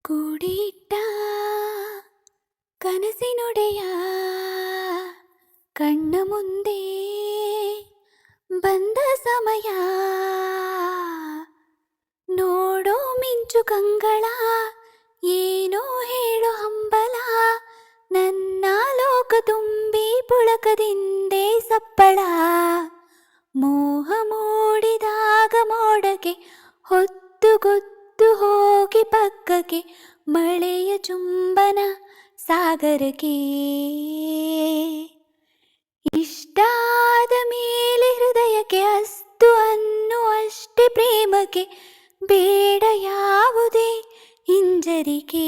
ಕೂಡಿಟ್ಟ ಕನಸಿನೊಡೆಯ ಕಣ್ಣ ಮುಂದೆ ಬಂದ ಸಮಯ ನೋಡೋ ಮಿಂಚು ಕಂಗಳ ಏನೋ ಹೇಳೋ ಹಂಬಲ ನನ್ನ ಲೋಕ ತುಂಬಿ ಪುಳಕದಿಂದೆ ಸಪ್ಪಳ ಮೋಹ ಮೂಡಿದಾಗ ಮೋಡಕ್ಕೆ ಹೊತ್ತು ಗೊತ್ತು ಹೋಗಿ ಪಕ್ಕಕ್ಕೆ ಮಳೆಯ ಚುಂಬನ ಸಾಗರಕ್ಕೆ ಇಷ್ಟಾದ ಮೇಲೆ ಹೃದಯಕ್ಕೆ ಅಸ್ತು ಅನ್ನುವಷ್ಟೇ ಪ್ರೇಮಕ್ಕೆ ಬೇಡ ಯಾವುದೇ ಹಿಂಜರಿಕೆ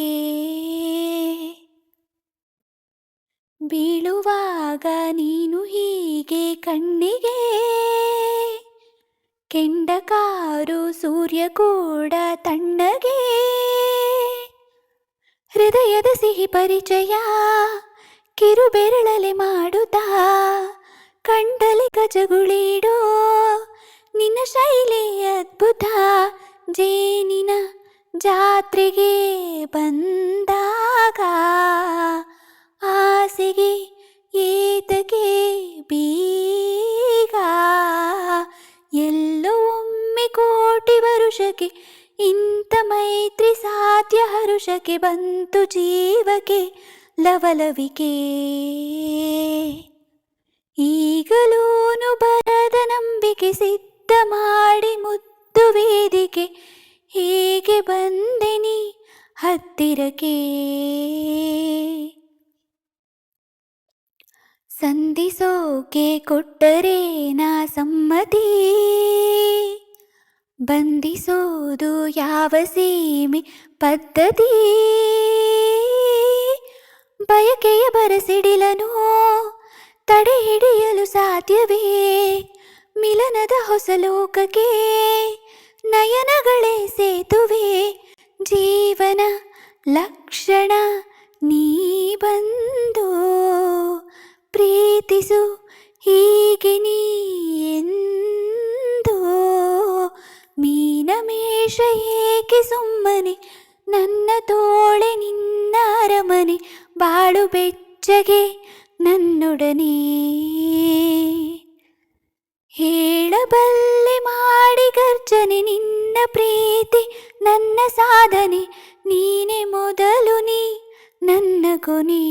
ಬೀಳುವಾಗ ನೀನು ಹೀಗೆ ಕಣ್ಣಿಗೆ ಕೆಂಡ ಕಾರು ಸೂರ್ಯ ಕೂಡ ತಣ್ಣಗೆ ಹೃದಯದ ಸಿಹಿ ಪರಿಚಯ ಕಿರುಬೆರಳಲೆ ಮಾಡುತ್ತಾ ಕಂಡಲಿ ಗಜಗುಳಿಡೋ ನಿನ್ನ ಶೈಲಿ ಅದ್ಭುತ ಜೇನಿನ ಜಾತ್ರೆಗೆ ಬಂದಾಗ ಆಸೆಗೆ ಏತಕ್ಕೆ ಬೀಗ ಎಲ್ಲೋ ಒಮ್ಮೆ ಕೋಟಿ ವರುಷಕ್ಕೆ ಇಂಥ ಮೈತ್ರಿ ಸಾಧ್ಯ ಹರುಷಕ್ಕೆ ಬಂತು ಜೀವಕ್ಕೆ ಲವಲವಿಕೆ ಈಗಲೂನು ಬರದ ನಂಬಿಕೆ ಸಿದ್ಧ ಮಾಡಿ ಮುದ್ದು ವೇದಿಕೆ ಹೇಗೆ ಬಂದೆ ನೀ ಹತ್ತಿರಕ್ಕೆ ಸಂಧಿಸೋಕೆ ಕೊಟ್ಟರೆ ನಾ ಸಮ್ಮತಿ ಬಂಧಿಸೋದು ಯಾವ ಸೀಮೆ ಪದ್ಧತಿ ಬಯಕೆಯ ಬರಸಿಡಿಲನು ತಡೆ ಹಿಡಿಯಲು ಸಾಧ್ಯವೇ ಮಿಲನದ ಹೊಸ ಲೋಕಕ್ಕೆ ನಯನಗಳೇ ಸೇತುವೆ ಜೀವನ ಲಕ್ಷಣ ನೀ ಬಂದು ಪ್ರೀತಿಸು ಹೀಗೆ ನೀ ಎಂದು ಮೀನಮೇಷ ಏಕೆ ಸುಮ್ಮನೆ ನನ್ನ ತೋಳೆ ನಿನ್ನ ಅರಮನೆ ಬಾಳು ಬೆಚ್ಚಗೆ ನನ್ನೊಡನೆ ಹೇಳಬಲ್ಲೆ ಮಾಡಿ ಗರ್ಜನೆ ನಿನ್ನ ಪ್ರೀತಿ ನನ್ನ ಸಾಧನೆ ನೀನೆ ಮೊದಲು ನೀ ನನ್ನ ಕೊನೆ